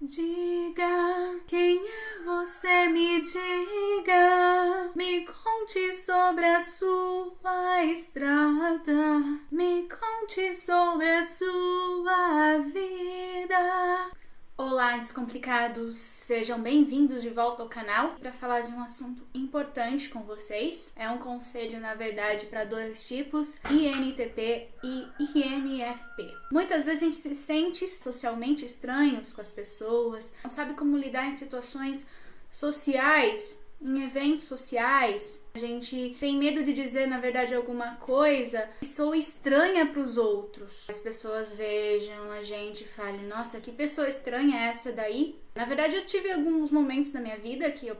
Diga quem é você, me diga, me conte sobre a sua estrada, me conte sobre a sua vida. Olá, descomplicados! Sejam bem-vindos de volta ao canal para falar de um assunto importante com vocês. É um conselho, na verdade, para dois tipos, INTP e INFP. Muitas vezes a gente se sente socialmente estranhos com as pessoas, não sabe como lidar em situações sociais, em eventos sociais. A gente tem medo de dizer, na verdade, alguma coisa e sou estranha para os outros. As pessoas vejam a gente e falem, nossa, que pessoa estranha é essa daí? Na verdade, eu tive alguns momentos na minha vida que eu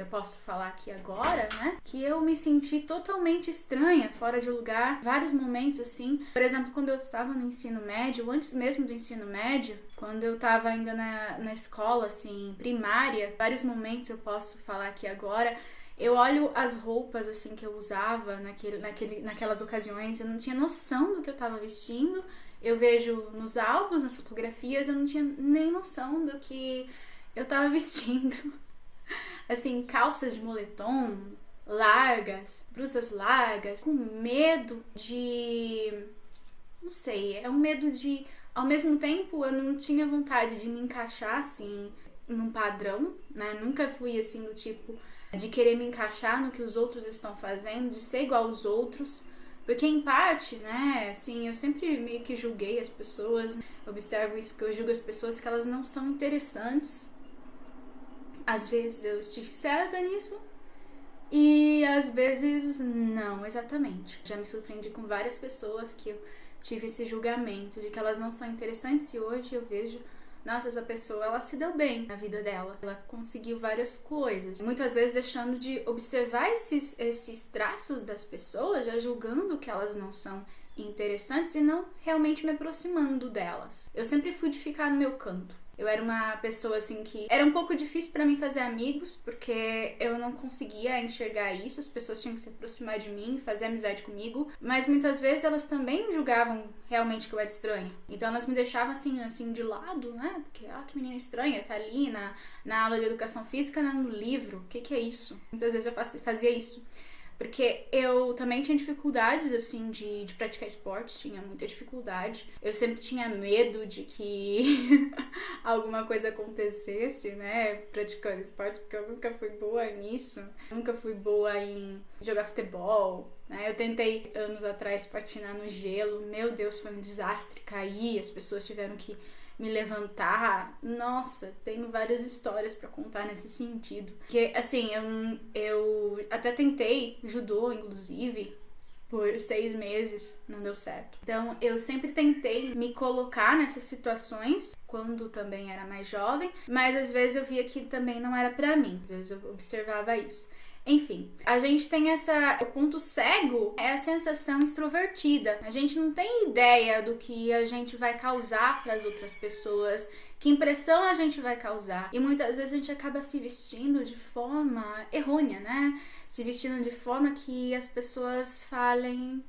posso falar aqui agora, né? Que eu me senti totalmente estranha, fora de lugar. Vários momentos assim. Por exemplo, quando eu estava no ensino médio, antes mesmo do ensino médio, quando eu estava ainda na escola, assim, primária, vários momentos eu posso falar aqui agora. Eu olho as roupas assim que eu usava naquelas ocasiões, eu não tinha noção do que eu estava vestindo. Eu vejo nos álbuns, nas fotografias, eu não tinha nem noção do que eu estava vestindo. Assim, calças de moletom largas, blusas largas, com medo de... Não sei, é um medo de... Ao mesmo tempo, eu não tinha vontade de me encaixar, assim, num padrão, né? Nunca fui, assim, do tipo... de querer me encaixar no que os outros estão fazendo, de ser igual aos outros, porque em parte, né, assim, eu sempre meio que julguei as pessoas, observo isso, que eu julgo as pessoas que elas não são interessantes. Às vezes eu estive certa nisso e às vezes não, exatamente. Já me surpreendi com várias pessoas que eu tive esse julgamento de que elas não são interessantes e hoje eu vejo, nossa, essa pessoa, ela se deu bem na vida dela. Ela conseguiu várias coisas. Muitas vezes deixando de observar esses traços das pessoas, já julgando que elas não são interessantes e não realmente me aproximando delas. Eu sempre fui de ficar no meu canto. Eu era uma pessoa assim que era um pouco difícil pra mim fazer amigos, porque eu não conseguia enxergar isso, as pessoas tinham que se aproximar de mim, fazer amizade comigo, mas muitas vezes elas também julgavam realmente que eu era estranha. Então elas me deixavam assim de lado, né? Porque, que menina estranha, tá ali na aula de educação física, no livro, o que é isso? Muitas vezes eu fazia isso. Porque eu também tinha dificuldades, assim, de praticar esportes, tinha muita dificuldade. Eu sempre tinha medo de que alguma coisa acontecesse, né, praticando esportes, porque eu nunca fui boa nisso. Nunca fui boa em jogar futebol, né. Eu tentei, anos atrás, patinar no gelo. Meu Deus, foi um desastre. Caí, as pessoas tiveram que me levantar. Nossa, tenho várias histórias pra contar nesse sentido. Porque, assim, eu até tentei judô, inclusive, por 6 meses, não deu certo. Então, eu sempre tentei me colocar nessas situações, quando também era mais jovem, mas às vezes eu via que também não era pra mim. Às vezes eu observava isso. Enfim, a gente tem o ponto cego é a sensação extrovertida. A gente não tem ideia do que a gente vai causar para as outras pessoas, que impressão a gente vai causar. E muitas vezes a gente acaba se vestindo de forma errônea, né? Se vestindo de forma que as pessoas falem,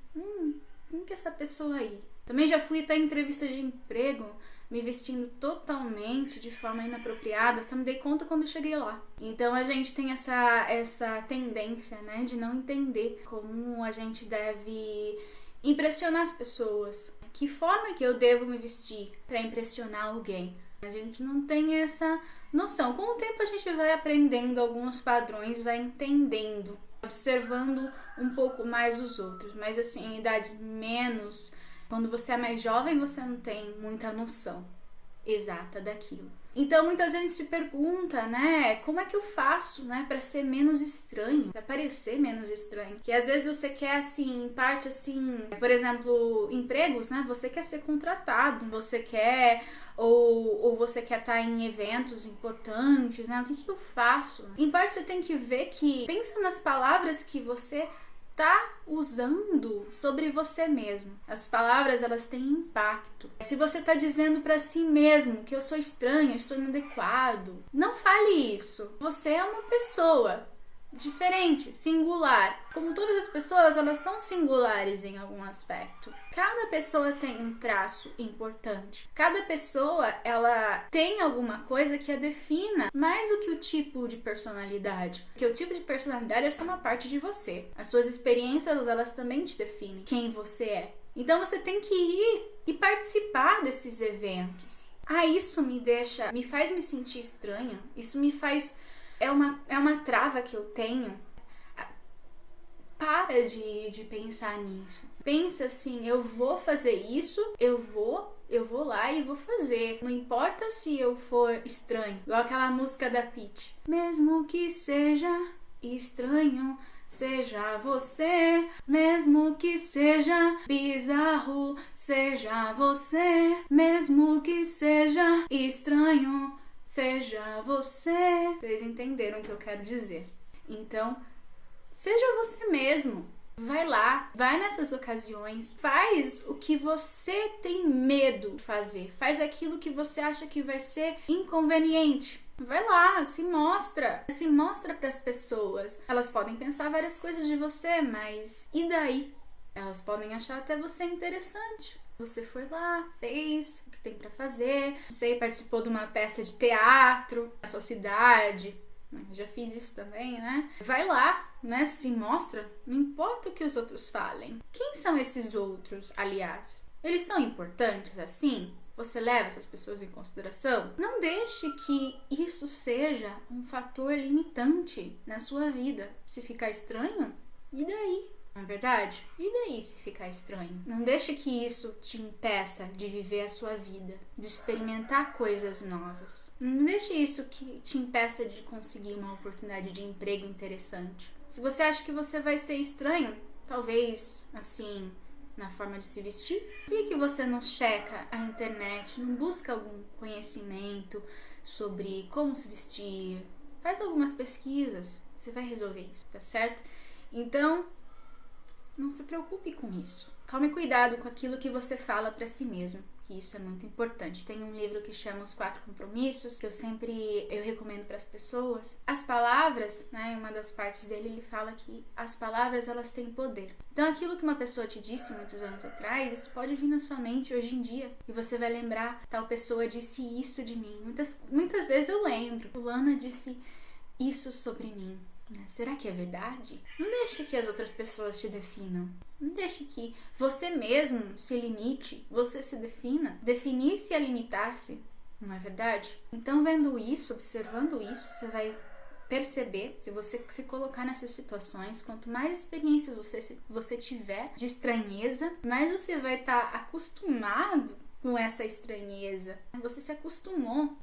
quem que é essa pessoa aí? Também já fui até em entrevista de emprego, me vestindo totalmente de forma inapropriada, só me dei conta quando eu cheguei lá. Então a gente tem essa tendência, né, de não entender como a gente deve impressionar as pessoas. Que forma que eu devo me vestir para impressionar alguém? A gente não tem essa noção. Com o tempo a gente vai aprendendo alguns padrões, vai entendendo, observando um pouco mais os outros. Mas assim, em idades menos... Quando você é mais jovem, você não tem muita noção exata daquilo. Então, muitas vezes se pergunta, né, como é que eu faço, né, para ser menos estranho, para parecer menos estranho? Que às vezes você quer, assim, em parte, assim, por exemplo, empregos, né, você quer ser contratado, você quer, ou você quer estar em eventos importantes, né, o que eu faço? Em parte você tem que ver que, pensa nas palavras que você tá usando sobre você mesmo. As palavras, elas têm impacto. Se você tá dizendo pra si mesmo que eu sou estranho, eu sou inadequado, não fale isso. Você é uma pessoa, diferente, singular. Como todas as pessoas, elas são singulares em algum aspecto. Cada pessoa tem um traço importante. Cada pessoa, ela tem alguma coisa que a defina mais do que o tipo de personalidade. Porque o tipo de personalidade é só uma parte de você. As suas experiências, elas também te definem quem você é. Então você tem que ir e participar desses eventos. Isso me faz me sentir estranha. Isso me faz... É uma trava que eu tenho. Para de pensar nisso. Pensa assim, eu vou fazer isso, eu vou lá e vou fazer. Não importa se eu for estranho. Igual aquela música da Pitty. Mesmo que seja estranho, seja você. Mesmo que seja bizarro, seja você. Mesmo que seja estranho, seja você. Vocês entenderam o que eu quero dizer. Então, seja você mesmo. Vai lá, vai nessas ocasiões, faz o que você tem medo de fazer, faz aquilo que você acha que vai ser inconveniente. Vai lá, se mostra para as pessoas. Elas podem pensar várias coisas de você, mas e daí? Elas podem achar até você interessante. Você foi lá, fez o que tem para fazer, não sei, participou de uma peça de teatro na sua cidade. Já fiz isso também, né? Vai lá, né? Se mostra. Não importa o que os outros falem. Quem são esses outros, aliás? Eles são importantes assim? Você leva essas pessoas em consideração? Não deixe que isso seja um fator limitante na sua vida. Se ficar estranho, e daí? Não é verdade? E daí se ficar estranho? Não deixe que isso te impeça de viver a sua vida, de experimentar coisas novas. Não deixe isso que te impeça de conseguir uma oportunidade de emprego interessante. Se você acha que você vai ser estranho, talvez, assim, na forma de se vestir, por que você não checa a internet, não busca algum conhecimento sobre como se vestir? Faz algumas pesquisas, você vai resolver isso, tá certo? Então, não se preocupe com isso. Tome cuidado com aquilo que você fala para si mesmo, que isso é muito importante. Tem um livro que chama Os 4 Compromissos, que eu recomendo para as pessoas. As palavras, né, uma das partes dele, ele fala que as palavras, elas têm poder. Então, aquilo que uma pessoa te disse muitos anos atrás, isso pode vir na sua mente hoje em dia. E você vai lembrar, tal pessoa disse isso de mim. Muitas vezes eu lembro. Fulana disse isso sobre mim. Será que é verdade? Não deixe que as outras pessoas te definam. Não deixe que você mesmo se limite, você se defina. Definir-se é limitar-se, não é verdade? Então, vendo isso, observando isso, você vai perceber, se você se colocar nessas situações, quanto mais experiências você tiver de estranheza, mais você vai estar acostumado com essa estranheza. Você se acostumou.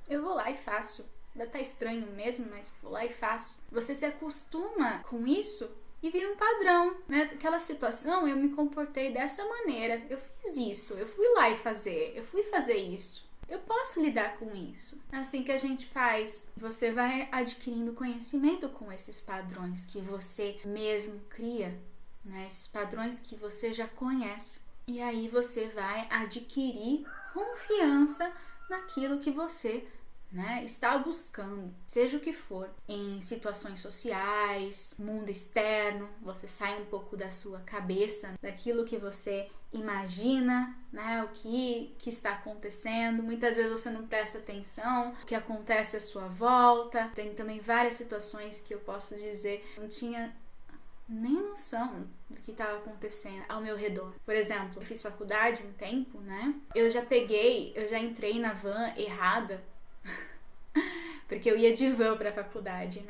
Eu vou lá e faço. Vai estar estranho mesmo, mas vou lá e faço. Você se acostuma com isso e vira um padrão, né? Aquela situação, eu me comportei dessa maneira, eu fiz isso, eu fui lá e eu fui fazer isso. Eu posso lidar com isso. É assim que a gente faz. Você vai adquirindo conhecimento com esses padrões que você mesmo cria, né? Esses padrões que você já conhece. E aí você vai adquirir confiança naquilo que você está buscando, seja o que for, em situações sociais, mundo externo. Você sai um pouco da sua cabeça, daquilo que você imagina, o que está acontecendo. Muitas vezes você não presta atenção o que acontece à sua volta. Tem também várias situações que eu posso dizer, não tinha nem noção do que estava acontecendo ao meu redor. Por exemplo, eu fiz faculdade um tempo, eu já entrei na van errada, porque eu ia de van pra faculdade,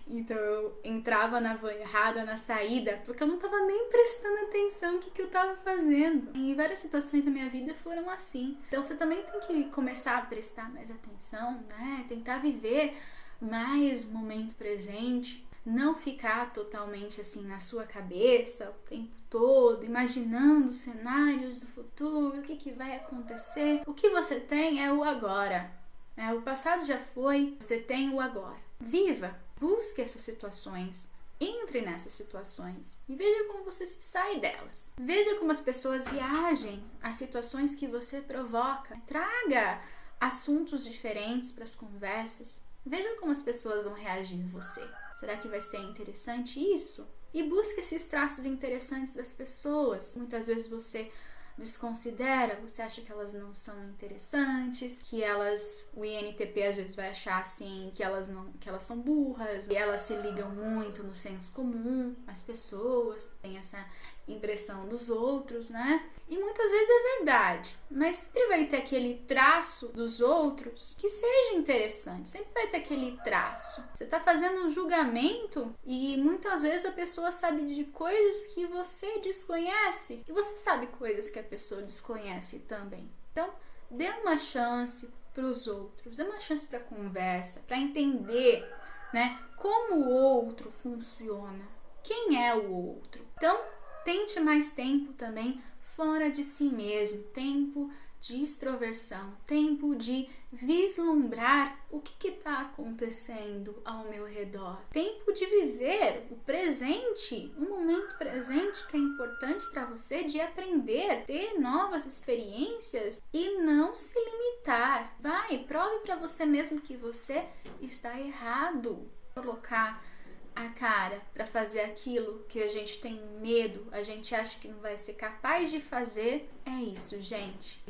Então eu entrava na van errada na saída, porque eu não tava nem prestando atenção no que eu tava fazendo. E várias situações da minha vida foram assim. Então você também tem que começar a prestar mais atenção, Tentar viver mais o momento presente, não ficar totalmente assim na sua cabeça o tempo todo, imaginando cenários do futuro, o que vai acontecer. O que você tem é o agora. O passado já foi, você tem o agora. Viva, busque essas situações, entre nessas situações e veja como você se sai delas. Veja como as pessoas reagem às situações que você provoca. Traga assuntos diferentes para as conversas. Veja como as pessoas vão reagir a você. Será que vai ser interessante isso? E busque esses traços interessantes das pessoas. Muitas vezes você desconsidera, você acha que elas não são interessantes, que o INTP às vezes vai achar assim que elas são burras, e elas se ligam muito no senso comum, as pessoas têm essa impressão dos outros, né? E muitas vezes é verdade, mas sempre vai ter aquele traço dos outros que seja interessante, sempre vai ter aquele traço. Você tá fazendo um julgamento e muitas vezes a pessoa sabe de coisas que você desconhece e você sabe coisas que a pessoa desconhece também. Então, dê uma chance para os outros, dê uma chance para a conversa, para entender, né, como o outro funciona, quem é o outro. Então, tente mais tempo também fora de si mesmo, tempo de extroversão, tempo de vislumbrar o que está acontecendo ao meu redor, tempo de viver o presente, um momento presente que é importante para você, de aprender, ter novas experiências e não se limitar. Prove para você mesmo que você está errado. Colocar a cara para fazer aquilo que a gente tem medo, a gente acha que não vai ser capaz de fazer. É isso, gente.